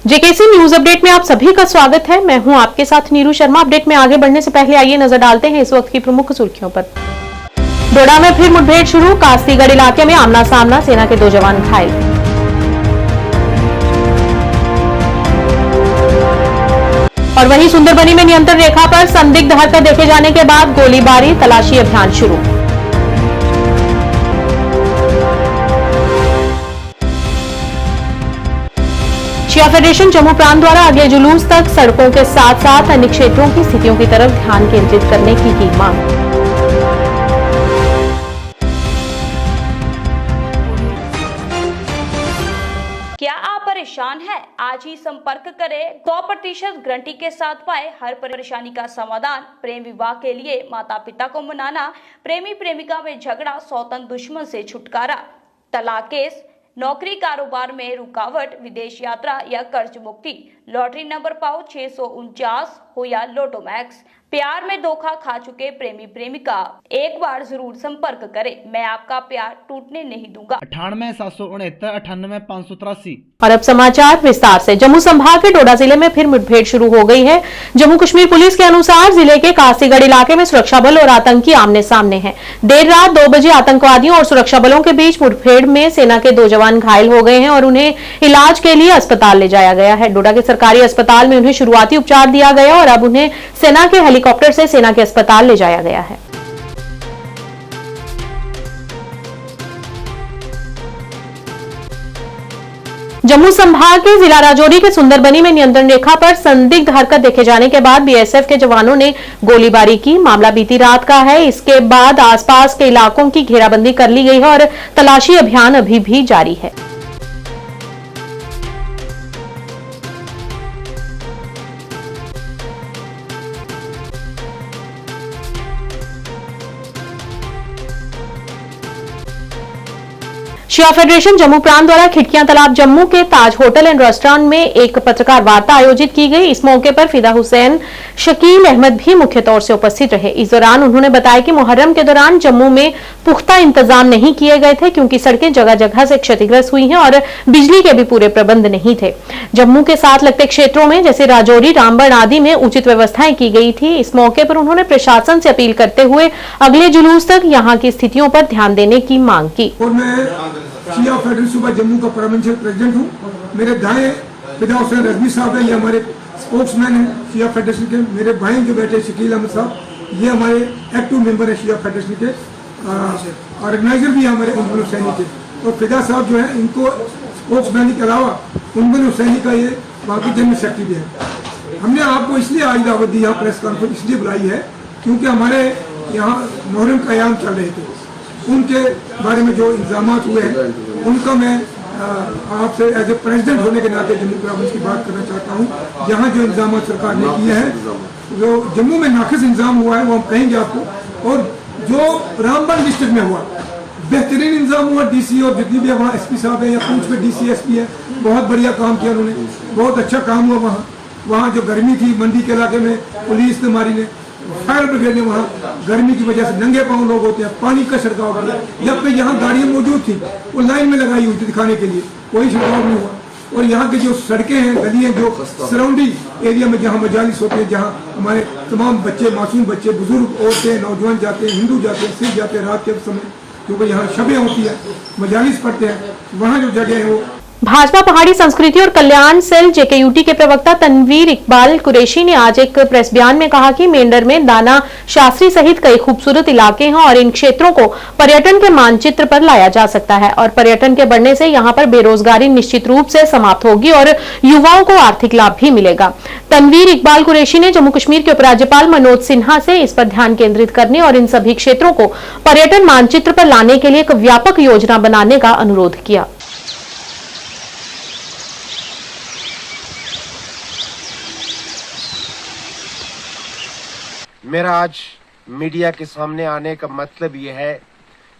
JKC news update में आप सभी का स्वागत है। मैं हूं आपके साथ नीरू शर्मा। अपडेट में आगे बढ़ने से पहले आइए नजर डालते हैं इस वक्त की प्रमुख सुर्खियों पर। डोडा में फिर मुठभेड़ शुरू। कास्तीगढ़ इलाके में आमना सामना, सेना के 2 जवान घायल। और वहीं सुंदरबनी में नियंत्रण रेखा पर संदिग्ध हरकत देखे जाने के बाद गोलीबारी, तलाशी अभियान शुरू। शिया फेडरेशन जम्मू प्रांत द्वारा अगले जुलूस तक सड़कों के साथ साथ अन्य क्षेत्रों की स्थितियों की तरफ ध्यान केंद्रित करने की मांग। क्या आप परेशान हैं? आज ही संपर्क करें। 100% गारंटी के साथ पाए हर परेशानी का समाधान। प्रेम विवाह के लिए माता पिता को मनाना, प्रेमी प्रेमिका में झगड़ा, सौतन दुश्मन से छुटकारा, तलाक केस, नौकरी कारोबार में रुकावट, विदेश यात्रा या कर्ज मुक्ति, लॉटरी नंबर पाओ 649 हो या लोटो मैक्स, प्यार में धोखा खा चुके प्रेमी प्रेमिका, एक बार जरूर संपर्क करें। मैं आपका प्यार टूटने नहीं दूंगा। 98,769,583। और अब समाचार विस्तार से। जम्मू संभाग के डोडा जिले में फिर मुठभेड़ शुरू हो गई है। जम्मू कश्मीर पुलिस के अनुसार जिले के कास्तीगढ़ इलाके में सुरक्षा बल और आतंकी आमने सामने हैं। देर रात 2 बजे आतंकवादियों और सुरक्षा बलों के बीच मुठभेड़ में सेना के 2 जवान घायल हो गए हैं और उन्हें इलाज के लिए अस्पताल ले जाया गया है। डोडा के सरकारी अस्पताल में उन्हें शुरुआती उपचार दिया गया और अब उन्हें सेना के हेलीकॉप्टर से सेना के अस्पताल ले जाया गया है। जम्मू संभाग के जिला राजौरी के सुंदरबनी में नियंत्रण रेखा पर संदिग्ध हरकत देखे जाने के बाद बीएसएफ के जवानों ने गोलीबारी की। मामला बीती रात का है। इसके बाद आसपास के इलाकों की घेराबंदी कर ली गई है और तलाशी अभियान अभी भी जारी है। शिया फेडरेशन जम्मू प्रांत द्वारा खिड़कियां तालाब जम्मू के ताज होटल एंड रेस्टोरेंट में एक पत्रकार वार्ता आयोजित की गई। इस मौके पर फिदा हुसैन, शकील अहमद भी मुख्य तौर से उपस्थित रहे। इस दौरान उन्होंने बताया कि मुहर्रम के दौरान जम्मू में पुख्ता इंतजाम नहीं किए गए थे क्योंकि सड़कें जगह जगह से क्षतिग्रस्त हुई हैं और बिजली के भी पूरे प्रबंध नहीं थे। जम्मू के साथ लगते क्षेत्रों में जैसे राजौरी, रामबन आदि में उचित व्यवस्थाएं की गई थी। इस मौके पर उन्होंने प्रशासन से अपील करते हुए अगले जुलूस तक यहाँ की स्थितियों पर ध्यान देने की मांग की। शिया फेडरेशन सूबा जम्मू का परमानेंट प्रेसिडेंट हूँ। मेरे दाएं फिदा हुसैन रजवी साहब हैं, ये हमारे स्पोक्समैन हैं शिया फेडरेशन के। मेरे भाई जो बैठे शकील अहमद साहब, ये हमारे एक्टिव मेंबर हैं शिया फेडरेशन के, ऑर्गेनाइजर भी हैं हमारे उनगुल हुसैनी के। और फिदा साहब जो है, इनको स्पोक्समैन के अलावा उनगुल हुसैनी का ये वहाँ की जनरल सेक्रेटरी भी है। हमने आपको इसलिए आज दावत दी, यहाँ प्रेस कॉन्फ्रेंस इसलिए बुलाई है क्योंकि हमारे यहाँ मुहर्रम का क़याम चल रहे थे। उनके बारे में जो इल्जाम हुए हैं उनका मैं आपसे एज ए प्रेसिडेंट होने के नाते जम्मू प्रोविंस की बात करना चाहता हूँ। यहाँ जो इल्जाम सरकार ने किए हैं, जो जम्मू में नाकिस इल्जाम हुआ है वो हम कहेंगे आपको। और जो रामबन डिस्ट्रिक्ट में हुआ बेहतरीन इल्जाम हुआ। डीसी और जितनी भी वहाँ एसपी साहब है या पूंछ में डीसी एसपी है, बहुत बढ़िया काम किया उन्होंने, बहुत अच्छा काम हुआ। वहाँ जो गर्मी थी मंडी के इलाके में, पुलिस ने मारी ने, फायर ब्रिगेड ने वहाँ गर्मी की वजह से नंगे पाँव लोग होते हैं, पानी का छिड़काव किया। जबकि यहाँ गाड़ियाँ मौजूद थी, वो लाइन में लगाई हुई थी दिखाने के लिए, कोई छिड़काव नहीं हुआ। और यहाँ की जो सड़कें हैं, गलियाँ, जो सराउंडिंग एरिया में जहाँ मजालिस होते हैं, जहाँ हमारे तमाम बच्चे, मासूम बच्चे, बुजुर्ग, औरतें, नौजवान जाते हैं, हिंदू जाते हैं, सिख जाते हैं रात के समय, क्योंकि यहाँ शबें होती है, मजालिस पढ़ते हैं, वहाँ जो जगह है वो। भाजपा पहाड़ी संस्कृति और कल्याण सेल जेकेयूटी के प्रवक्ता तनवीर इकबाल कुरैशी ने आज एक प्रेस बयान में कहा कि मेंढर में दाना शास्त्री सहित कई खूबसूरत इलाके हैं और इन क्षेत्रों को पर्यटन के मानचित्र पर लाया जा सकता है और पर्यटन के बढ़ने से यहां पर बेरोजगारी निश्चित रूप से समाप्त होगी और युवाओं को आर्थिक लाभ भी मिलेगा। तनवीर इकबाल कुरैशी ने जम्मू कश्मीर के उपराज्यपाल मनोज सिन्हा से इस पर ध्यान केंद्रित करने और इन सभी क्षेत्रों को पर्यटन मानचित्र पर लाने के लिए एक व्यापक योजना बनाने का अनुरोध किया। मेरा आज मीडिया के सामने आने का मतलब ये है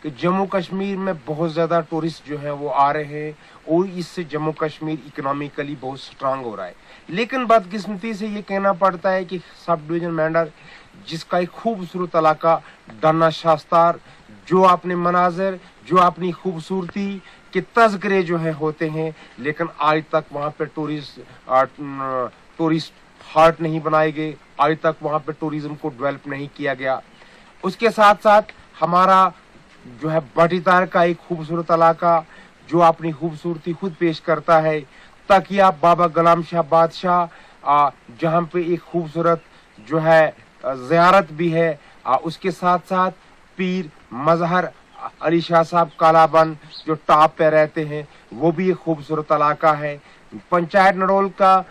कि जम्मू कश्मीर में बहुत ज़्यादा टूरिस्ट जो हैं वो आ रहे हैं और इससे जम्मू कश्मीर इकोनॉमिकली बहुत स्ट्रांग हो रहा है। लेकिन बदकिस्मती से ये कहना पड़ता है कि सब डिवीजन मेंढर, जिसका एक खूबसूरत इलाका डन्ना शास्तार, जो अपने मनाजर, जो अपनी खूबसूरती के तस्करे जो है होते हैं, लेकिन आज तक वहां पे टूरिस्ट हाट नहीं बनाए गए, आज तक वहां पे टूरिज्म को डेवलप नहीं किया गया। उसके साथ साथ हमारा जो है बटीतार का एक खूबसूरत इलाका जो अपनी खूबसूरती खुद पेश करता है, तकिया बाबा गुलाम शाह बादशाह, जहाँ पे एक खूबसूरत जो है ज़ियारत भी है। उसके साथ साथ पीर मजहर अली शाह साहब कालाबन जो टॉप पे रहते हैं, वो भी एक खूबसूरत इलाका है। पंचायत नडोल का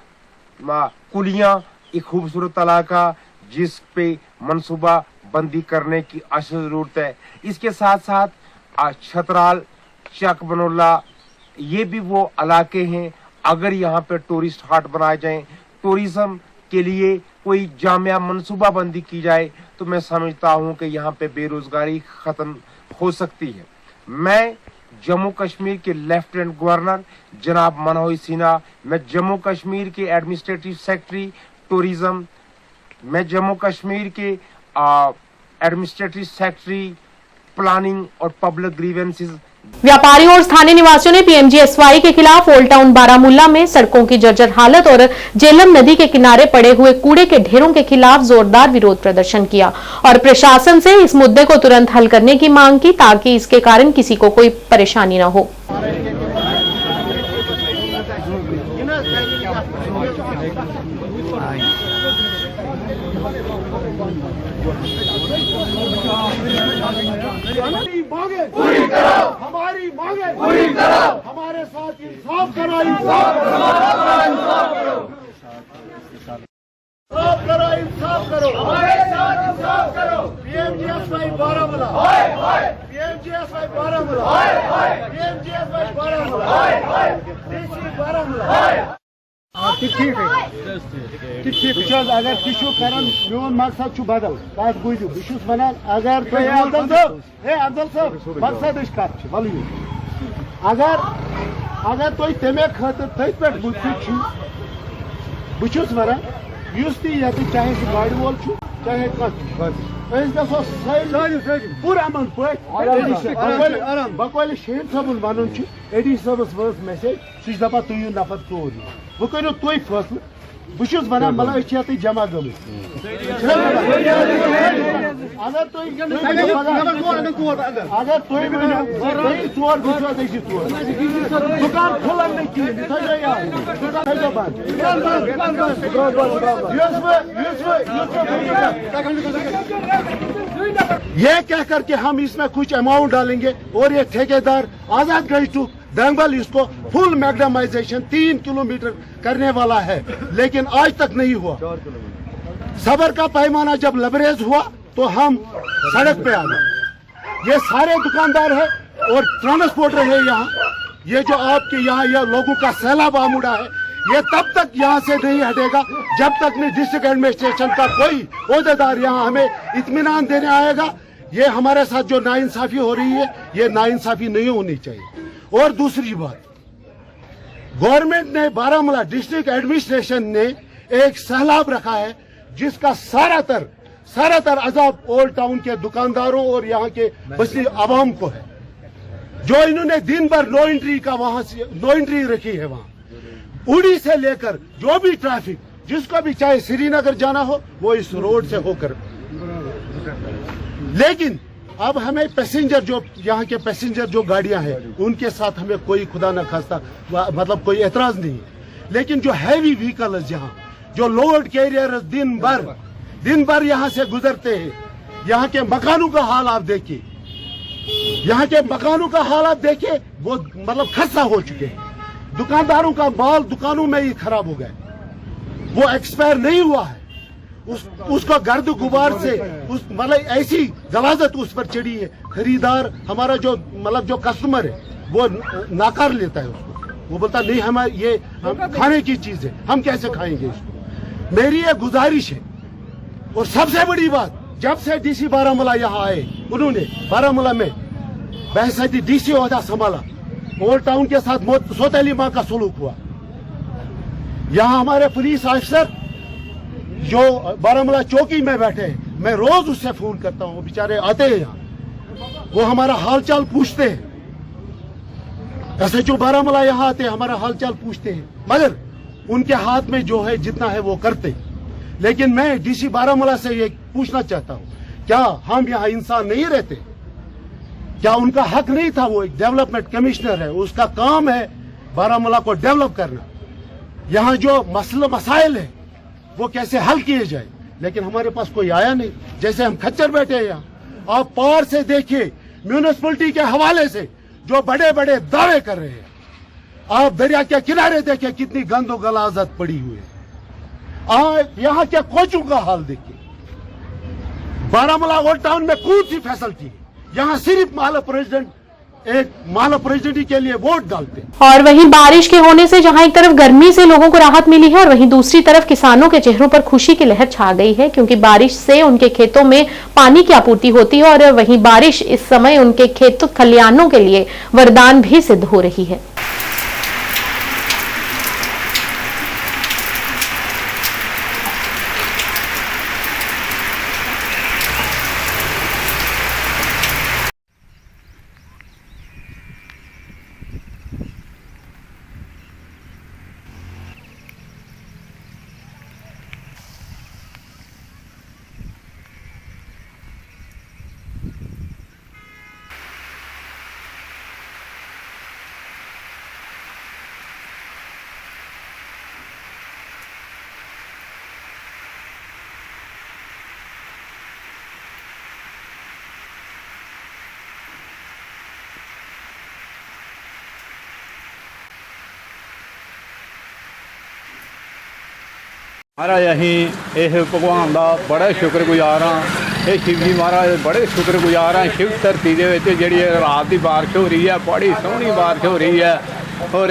कुलियां एक खूबसूरत इलाका जिस पे मनसूबा बंदी करने की असल जरूरत है। इसके साथ साथ छतराल चक बनोला ये भी वो इलाके हैं, अगर यहाँ पे टूरिस्ट हाट बनाए जाएं, टूरिज्म के लिए कोई जामिया मनसूबा बंदी की जाए, तो मैं समझता हूँ कि यहाँ पे बेरोजगारी खत्म हो सकती है। मैं जम्मू कश्मीर के लेफ्टिनेंट गवर्नर जनाब मनोज सिन्हा, मैं जम्मू कश्मीर के एडमिनिस्ट्रेटिव सेक्रेटरी टूरिज्म, मैं जम्मू कश्मीर के एडमिनिस्ट्रेटिव सेक्रेटरी प्लानिंग और पब्लिक ग्रीवेंसेस। व्यापारियों और स्थानीय निवासियों ने पीएमजीएसवाई के खिलाफ ओल्ड टाउन बारामूला में सड़कों की जर्जर हालत और झेलम नदी के किनारे पड़े हुए कूड़े के ढेरों के खिलाफ जोरदार विरोध प्रदर्शन किया और प्रशासन से इस मुद्दे को तुरंत हल करने की मांग की ताकि इसके कारण किसी को कोई परेशानी न हो। पूरी करो, हमारी मांगे पूरी करो, हमारे साथ इंसाफ करो, इंसाफ करो, इंसाफ करो, हमारे साथ इंसाफ करो। PMGSY Baramulla, PMGSY Baramulla, PMGSY Baramulla, DC Baramulla. अगर टिशू करन मोन मकसद बदल कत बुझू बहुत वन अगर अफजल साहब मकसद अगर तुम तमे खतर तथ पे मुतफिक बहुत वन चाहे सह गाड़ वोल चाहे पुर अमन पे बकौल शहीद साहब वन एडी साहबस वो मैसेज सह दपा तुम नफर चोर वो करो तुम फैसले बहुत वन मतलब जमा गम अगर चोर दुकान खुलन ये कह करके हम इसमें कुछ अमाउंट डालेंगे और ये ठेकेदार आजाद गई टू दंगबल इसको फुल मैग्नेमाइजेशन 3 किलोमीटर करने वाला है, लेकिन आज तक नहीं हुआ। सबर का पैमाना जब लबरेज हुआ तो हम सड़क पे आ गए। ये सारे दुकानदार है और ट्रांसपोर्टर है यहाँ, ये जो आपके यहाँ यह लोगों का सैलाब आमुड़ा है, ये तब तक यहाँ से नहीं हटेगा जब तक नहीं डिस्ट्रिक्ट एडमिनिस्ट्रेशन का कोई ओहदेदार यहाँ हमें इत्मीनान देने आएगा। ये हमारे साथ जो नाइंसाफी हो रही है, ये नाइंसाफी नहीं होनी चाहिए। और दूसरी बात, गवर्नमेंट ने बारामूला डिस्ट्रिक्ट एडमिनिस्ट्रेशन ने एक सैलाब रखा है जिसका सारातर अजाब ओल्ड टाउन के दुकानदारों और यहाँ के बस्ती आवाम को है, जो इन्होंने दिन भर नो एंट्री का वहां से नो एंट्री रखी है। वहां उड़ी से लेकर जो भी ट्रैफिक जिसको भी चाहे श्रीनगर जाना हो वो इस रोड से होकर, लेकिन अब हमें पैसेंजर जो यहाँ के पैसेंजर जो गाड़ियां हैं उनके साथ हमें कोई खुदा न खास्ता मतलब कोई एतराज नहीं है, लेकिन जो हैवी व्हीकल्स यहाँ जो लोड कैरियर दिन भर यहाँ से गुजरते हैं, यहाँ के मकानों का हाल आप देखिए, यहाँ के मकानों का हाल आप देखिए, वो मतलब खस्ता हो चुके हैं। दुकानदारों का माल दुकानों में ही खराब हो गया, वो एक्सपायर नहीं हुआ है, उसको गर्द गुबार से उस मतलब ऐसी गलाजत उस पर चढ़ी है। खरीदार हमारा जो मतलब जो कस्टमर है वो नाकार लेता है उसको, वो बोलता नहीं हमारे ये खाने की चीज है, हम कैसे खाएंगे इसको। मेरी ये गुजारिश है। और सबसे बड़ी बात, जब से डीसी बारामूला यहाँ आए, उन्होंने बारामूला में बहसती डीसी ओहदा संभाला, ओल्ड टाउन के साथ सौतेली माँ का सलूक हुआ। यहाँ हमारे पुलिस ऑफिसर जो बारामूला चौकी में बैठे हैं, मैं रोज उससे फोन करता हूँ, वो बेचारे आते हैं यहाँ, वो हमारा हालचाल पूछते हैं। SHO बारामूला यहाँ आते हमारा हालचाल पूछते हैं, मगर उनके हाथ में जो है जितना है वो करते। लेकिन मैं DC बारामूला से ये पूछना चाहता हूँ, क्या हम यहाँ इंसान नहीं रहते? क्या उनका हक नहीं था? वो एक डेवलपमेंट कमिश्नर है, उसका काम है बारामूला को डेवलप करना। यहाँ जो मसाइल है वो कैसे हल किए जाए, लेकिन हमारे पास कोई आया नहीं। जैसे हम खच्चर बैठे हैं यहाँ, आप पार से देखिए म्यूनिसिपलिटी के हवाले से जो बड़े बड़े दावे कर रहे हैं। आप दरिया के किनारे देखिए कितनी गंदो गलाजत पड़ी हुई है। आप यहाँ के कोचों का हाल देखिए। बारामूला ओल्ड टाउन में कौन सी फैसिलिटी है? यहाँ सिर्फ माला प्रेसिडेंट के लिए वोट डालते हैं। और वहीं बारिश के होने से जहां एक तरफ गर्मी से लोगों को राहत मिली है और वहीं दूसरी तरफ किसानों के चेहरों पर खुशी की लहर छा गई है, क्योंकि बारिश से उनके खेतों में पानी की आपूर्ति होती है और वहीं बारिश इस समय उनके खेत खलिहानों के लिए वरदान भी सिद्ध हो रही है। महाराज अं इस भगवान का बड़ा शुक्रगुजार हाँ। ये शिव जी महाराज बड़े शुक्रगुजार हाँ। शिव धरती के जी रात की बारिश हो रही है, बड़ी सोहनी बारिश हो रही है। और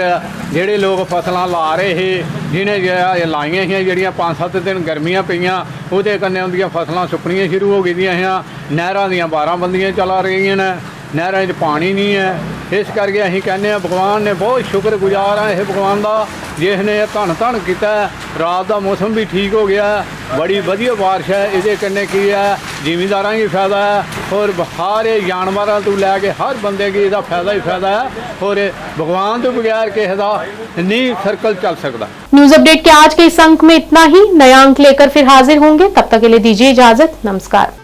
जोड़े लोग फसल ला रहे हैं, जिन्हें लाइया ही जड़ियाँ 5-7 दिन गर्मियाँ पईयां, वो उनकी फसलां सुकनियाँ शुरू हो गई हैं। नहरां दियां 12 बंदियाँ चला रही ने, नहरां च पानी नहीं है। इस करके असीं कहने भगवान ने बहुत शुक्रगुजार है इस भगवान का, जिसने धन धन किया। रात का मौसम भी ठीक हो गया, बड़ी वधिया बारिश है। ये कन्नै की है जिमींदारां की फायदा है और सारे जानवरों तो लैके हर बंदे की इसका फायदा ही फायदा है। और भगवान तो बगैर किसी का नहीं सर्कल चल सकता। न्यूज अपडेट के आज के इस अंक में इतना ही। नया अंक लेकर फिर हाजिर होंगे, तब तक के लिए दीजिए इजाजत। नमस्कार।